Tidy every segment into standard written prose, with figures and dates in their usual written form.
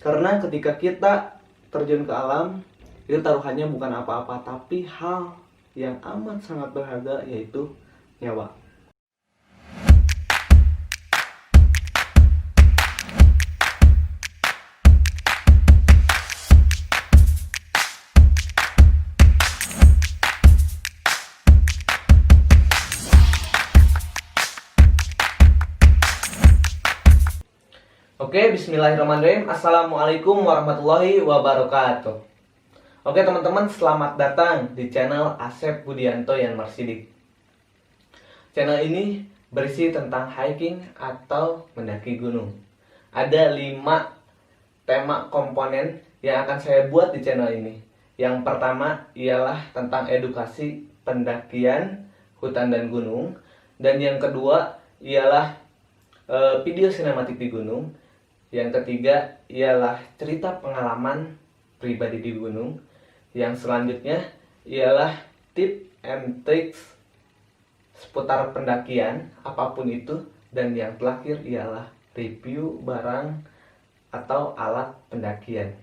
Karena ketika kita terjun ke alam, itu taruhannya bukan apa-apa, tapi hal yang amat sangat berharga, yaitu nyawa. Oke, bismillahirrahmanirrahim. Assalamualaikum warahmatullahi wabarakatuh. Oke teman-teman, selamat datang di channel Asep Budianto Yan Marsidik. Channel ini berisi tentang hiking atau mendaki gunung. Ada 5 tema komponen yang akan saya buat di channel ini. Yang pertama ialah tentang edukasi pendakian hutan dan gunung. Dan yang kedua ialah video sinematik di gunung. Yang ketiga ialah cerita pengalaman pribadi di gunung. Yang selanjutnya ialah tip and tricks seputar pendakian apapun itu. Dan yang terakhir ialah review barang atau alat pendakian.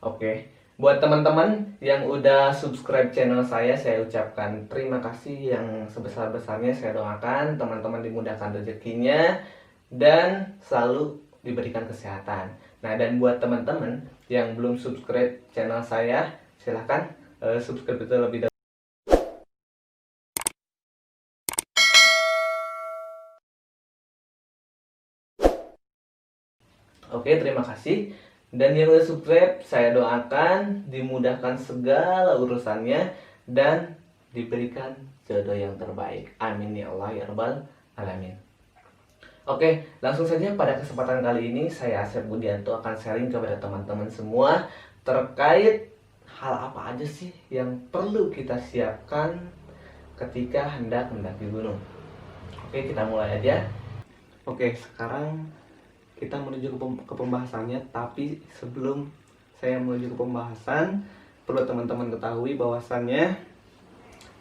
Oke, buat teman-teman yang udah subscribe channel saya ucapkan terima kasih yang sebesar-besarnya. Saya doakan teman-teman dimudahkan rezekinya dan selalu diberikan kesehatan. Nah, dan buat teman-teman yang belum subscribe channel saya, silahkan subscribe terlebih dahulu. Oke, terima kasih. Dan yang udah subscribe, saya doakan dimudahkan segala urusannya dan diberikan jodoh yang terbaik. Amin ya Allah ya Rabbal Alamin. Oke, langsung saja pada kesempatan kali ini saya Asep Budianto akan sharing kepada teman-teman semua terkait hal apa aja sih yang perlu kita siapkan ketika hendak mendaki gunung. Oke, kita mulai aja. Oke, sekarang kita menuju ke pembahasannya, tapi sebelum saya menuju ke pembahasan, perlu teman-teman ketahui bahwasannya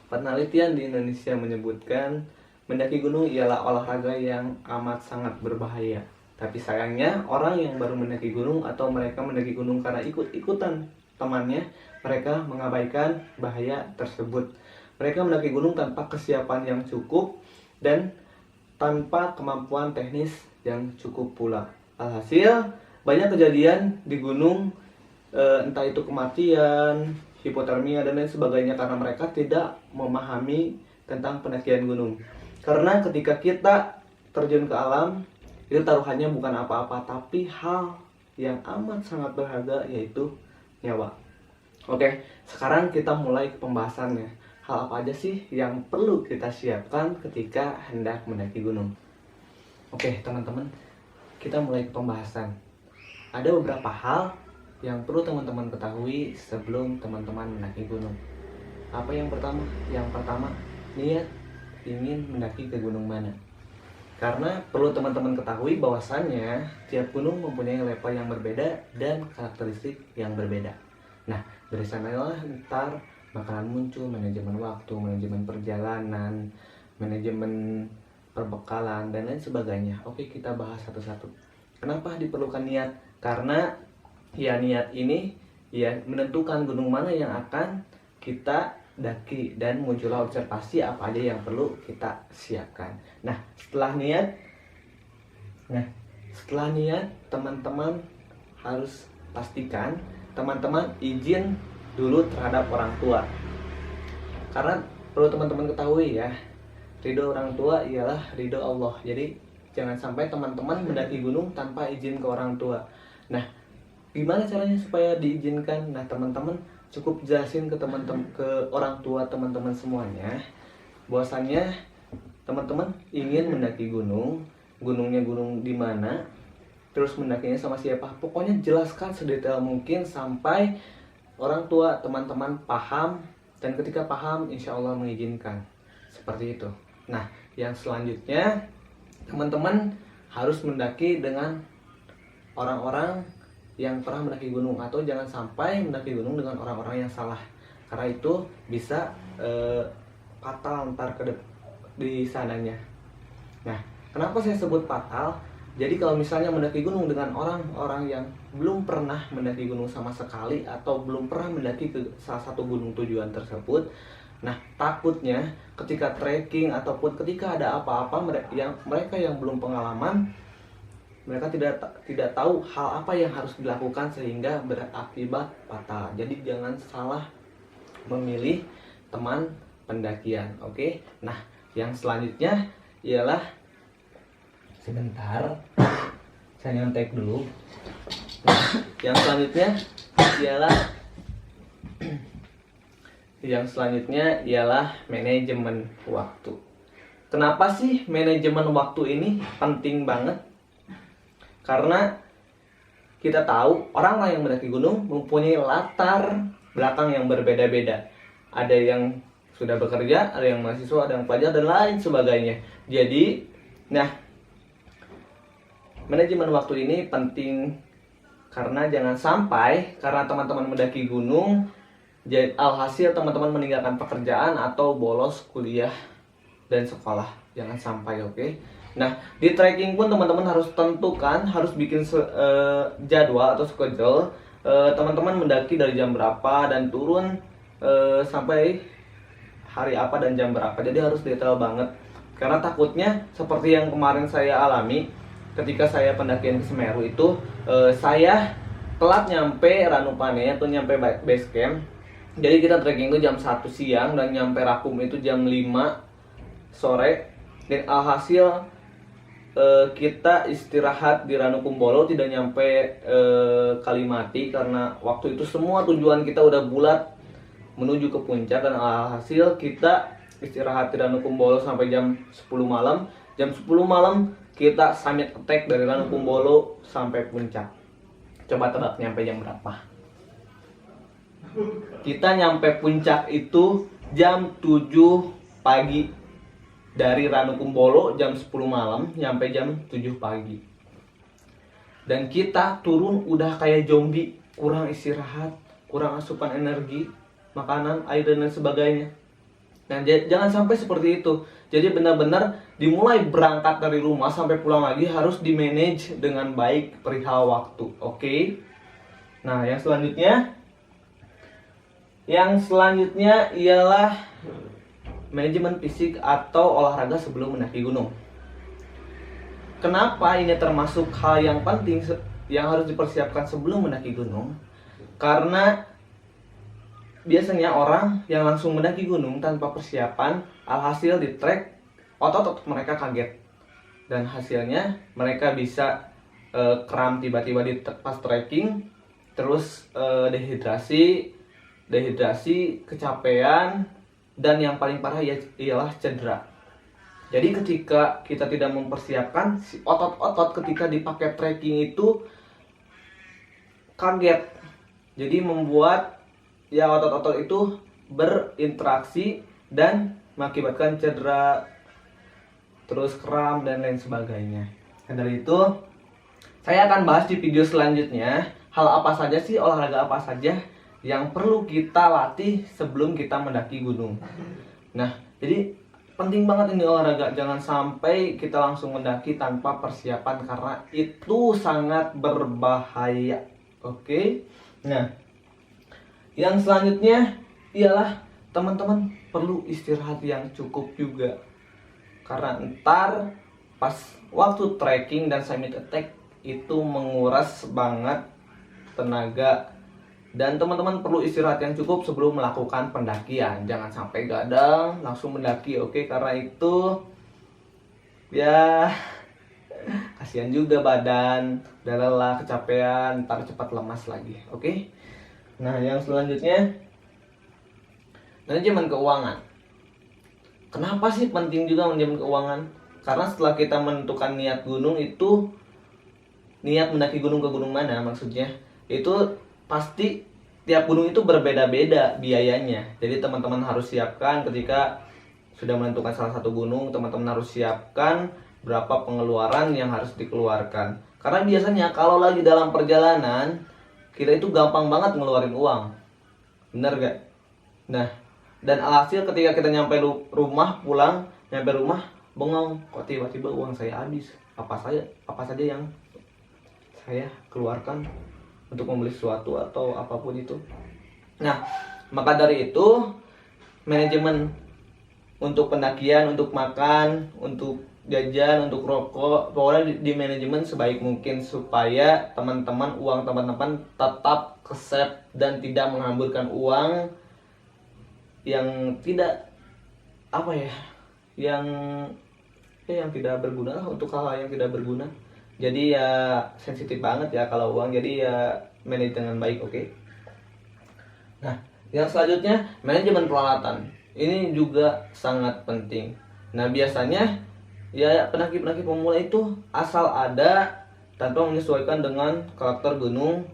penelitian di Indonesia menyebutkan mendaki gunung ialah olahraga yang amat sangat berbahaya. Tapi sayangnya orang yang baru mendaki gunung atau mereka mendaki gunung karena ikut-ikutan temannya, mereka mengabaikan bahaya tersebut. Mereka mendaki gunung tanpa kesiapan yang cukup dan tanpa kemampuan teknis yang cukup pula. Alhasil banyak kejadian di gunung, entah itu kematian, hipotermia dan lain sebagainya karena mereka tidak memahami tentang pendakian gunung. Karena ketika kita terjun ke alam, itu taruhannya bukan apa-apa, tapi hal yang amat sangat berharga, yaitu nyawa. Oke, sekarang kita mulai ke pembahasannya. Hal apa aja sih yang perlu kita siapkan ketika hendak mendaki gunung? Oke teman-teman, kita mulai ke pembahasan. Ada beberapa hal yang perlu teman-teman ketahui sebelum teman-teman mendaki gunung. Apa yang pertama? Yang pertama, niat ingin mendaki ke gunung mana. Karena perlu teman-teman ketahui bahwasannya tiap gunung mempunyai level yang berbeda dan karakteristik yang berbeda. Nah, dari sanalah ntar bakalan muncul manajemen waktu, manajemen perjalanan, manajemen perbekalan dan lain sebagainya. Oke, kita bahas satu-satu. Kenapa diperlukan niat? Karena ya niat ini ya menentukan gunung mana yang akan kita daki dan muncullah observasi apa aja yang perlu kita siapkan. Nah, setelah niat teman-teman harus pastikan teman-teman izin dulu terhadap orang tua. Karena perlu teman-teman ketahui ya, ridho orang tua ialah ridho Allah. Jadi jangan sampai teman-teman mendaki gunung tanpa izin ke orang tua. Nah, gimana caranya supaya diizinkan? Nah, teman-teman cukup jelasin ke orang tua teman-teman semuanya bahwasannya teman-teman ingin mendaki gunung, gunungnya gunung di mana, terus mendakinya sama siapa. Pokoknya jelaskan sedetail mungkin sampai orang tua teman-teman paham, dan ketika paham insya Allah mengizinkan. Seperti itu. Nah, yang selanjutnya teman-teman harus mendaki dengan orang-orang yang pernah mendaki gunung, atau jangan sampai mendaki gunung dengan orang-orang yang salah, karena itu bisa fatal ntar di sananya. Nah, kenapa saya sebut fatal? Jadi kalau misalnya mendaki gunung dengan orang-orang yang belum pernah mendaki gunung sama sekali atau belum pernah mendaki ke salah satu gunung tujuan tersebut, nah takutnya ketika trekking ataupun ketika ada apa-apa mereka yang belum pengalaman, mereka tidak tahu hal apa yang harus dilakukan sehingga berakibat fatal. Jadi jangan salah memilih teman pendakian. Oke. Nah, yang selanjutnya ialah sebentar. Saya nyontek dulu. Nah, yang selanjutnya ialah manajemen waktu. Kenapa sih manajemen waktu ini penting banget? Karena kita tahu orang-orang yang mendaki gunung mempunyai latar belakang yang berbeda-beda. Ada yang sudah bekerja, ada yang mahasiswa, ada yang pelajar, dan lain sebagainya. Jadi, nah, manajemen waktu ini penting karena jangan sampai karena teman-teman mendaki gunung, alhasil teman-teman meninggalkan pekerjaan atau bolos kuliah dan sekolah. Jangan sampai, oke? Nah, di trekking pun teman-teman harus tentukan, harus bikin jadwal atau schedule. Teman-teman mendaki dari jam berapa dan turun sampai hari apa dan jam berapa. Jadi harus detail banget. Karena takutnya seperti yang kemarin saya alami ketika saya pendakian ke Semeru itu, saya telat nyampe Ranupane atau nyampe base camp. Jadi kita trekking itu jam 1 siang dan nyampe Rakum itu jam 5 sore. Dan alhasil kita istirahat di Ranukumbolo, tidak nyampe Kalimati karena waktu itu semua tujuan kita udah bulat menuju ke puncak, dan alhasil kita istirahat di Ranukumbolo sampai jam 10 malam. Jam 10 malam kita summit attack dari Ranukumbolo sampai puncak. Coba tebak nyampe jam berapa? Kita nyampe puncak itu jam 7 pagi. Dari Ranukumbolo jam 10 malam nyampe jam 7 pagi. Dan kita turun udah kayak zombie, kurang istirahat, kurang asupan energi, makanan, air, dan lain sebagainya. Dan jangan sampai seperti itu. Jadi benar-benar dimulai berangkat dari rumah sampai pulang lagi harus di-manage dengan baik perihal waktu. Oke? Nah, yang selanjutnya ialah manajemen fisik atau olahraga sebelum mendaki gunung. Kenapa ini termasuk hal yang penting yang harus dipersiapkan sebelum mendaki gunung? Karena biasanya orang yang langsung mendaki gunung tanpa persiapan, alhasil di trek otot mereka kaget. Dan hasilnya mereka bisa kram tiba-tiba pas trekking, terus dehidrasi, kecapean, dan yang paling parah ialah cedera. Jadi ketika kita tidak mempersiapkan, si otot-otot ketika dipakai trekking itu kaget. Jadi membuat otot-otot itu berinteraksi dan mengakibatkan cedera, terus kram, dan lain sebagainya. Dan dari itu saya akan bahas di video selanjutnya hal apa saja sih, olahraga apa saja yang perlu kita latih sebelum kita mendaki gunung. Nah, jadi penting banget ini olahraga. Jangan sampai kita langsung mendaki tanpa persiapan karena itu sangat berbahaya. Oke? Nah, yang selanjutnya ialah teman-teman perlu istirahat yang cukup juga. Karena ntar pas waktu trekking dan summit attack itu menguras banget tenaga. Dan teman-teman perlu istirahat yang cukup sebelum melakukan pendakian. Jangan sampai gadang langsung mendaki, oke? Karena itu ya kasihan juga badan, udah lelah, kecapean, ntar cepat lemas lagi, oke? Nah, yang selanjutnya manajemen keuangan. Kenapa sih penting juga manajemen keuangan? Karena setelah kita menentukan niat gunung itu, niat mendaki gunung ke gunung mana maksudnya, itu pasti tiap gunung itu berbeda-beda biayanya. Jadi teman-teman harus siapkan ketika sudah menentukan salah satu gunung, teman-teman harus siapkan berapa pengeluaran yang harus dikeluarkan. Karena biasanya kalau lagi dalam perjalanan, kita itu gampang banget ngeluarin uang. Bener gak? Nah, dan alhasil ketika kita nyampe rumah, bengong, kok tiba-tiba uang saya habis. apa saja yang saya keluarkan untuk membeli sesuatu atau apapun itu. Nah, maka dari itu manajemen untuk pendakian, untuk makan, untuk jajan, untuk rokok, pokoknya di manajemen sebaik mungkin supaya uang teman-teman tetap kesep dan tidak menghamburkan uang yang tidak yang yang tidak berguna lah, untuk hal yang tidak berguna. Jadi ya sensitif banget ya kalau uang, jadi ya manage dengan baik, oke? Nah, yang selanjutnya manajemen peralatan. Ini juga sangat penting. Nah, biasanya ya pendaki-pendaki pemula itu asal ada tanpa menyesuaikan dengan karakter gunung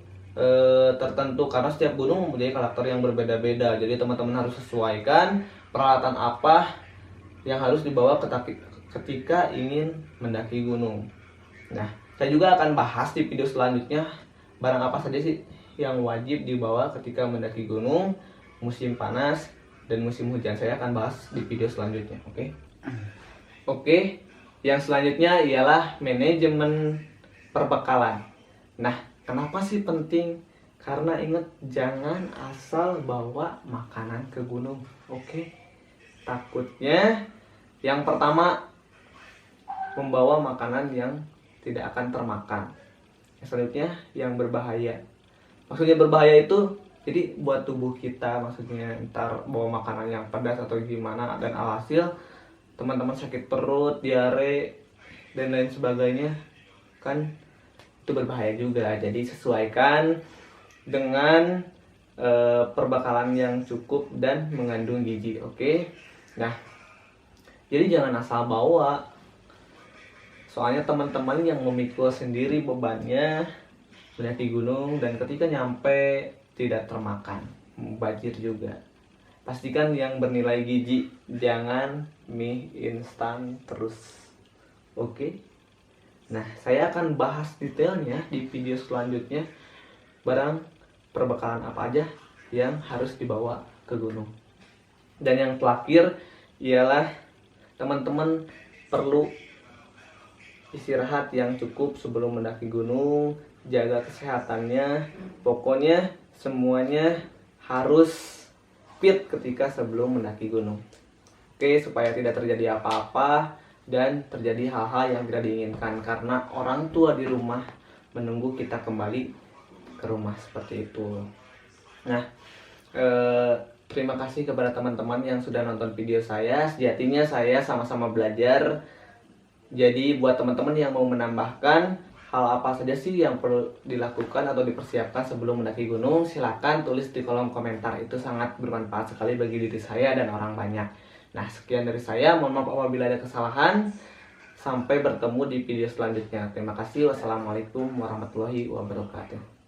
tertentu, karena setiap gunung mempunyai karakter yang berbeda-beda. Jadi teman-teman harus sesuaikan peralatan apa yang harus dibawa ketika ingin mendaki gunung. Nah, saya juga akan bahas di video selanjutnya barang apa saja sih yang wajib dibawa ketika mendaki gunung musim panas dan musim hujan. Saya akan bahas di video selanjutnya, oke? Oke, yang selanjutnya ialah manajemen perbekalan. Nah, kenapa sih penting? Karena ingat, jangan asal bawa makanan ke gunung, oke? Takutnya yang pertama, membawa makanan yang tidak akan termakan. Yang selanjutnya yang berbahaya. Maksudnya berbahaya itu jadi buat tubuh kita, maksudnya ntar bawa makanan yang pedas atau gimana, dan alhasil teman-teman sakit perut, diare, dan lain sebagainya, kan itu berbahaya juga. Jadi sesuaikan dengan perbekalan yang cukup dan mengandung gizi, oke? Nah, jadi jangan asal bawa, soalnya teman-teman yang memikul sendiri bebannya mendaki gunung, dan ketika nyampe tidak termakan, mubazir juga. Pastikan yang bernilai gizi, jangan mie instan terus, oke? Nah, saya akan bahas detailnya di video selanjutnya barang perbekalan apa aja yang harus dibawa ke gunung. Dan yang terakhir ialah teman-teman perlu istirahat yang cukup sebelum mendaki gunung, jaga kesehatannya, pokoknya semuanya harus fit ketika sebelum mendaki gunung. Oke, supaya tidak terjadi apa-apa dan terjadi hal-hal yang tidak diinginkan, karena orang tua di rumah menunggu kita kembali ke rumah, seperti itu. Nah, terima kasih kepada teman-teman yang sudah nonton video saya. Sejatinya saya sama-sama belajar. Jadi buat teman-teman yang mau menambahkan hal apa saja sih yang perlu dilakukan atau dipersiapkan sebelum mendaki gunung, silakan tulis di kolom komentar. Itu sangat bermanfaat sekali bagi diri saya dan orang banyak. Nah, sekian dari saya. Mohon maaf apabila ada kesalahan. Sampai bertemu di video selanjutnya. Terima kasih. Wassalamualaikum warahmatullahi wabarakatuh.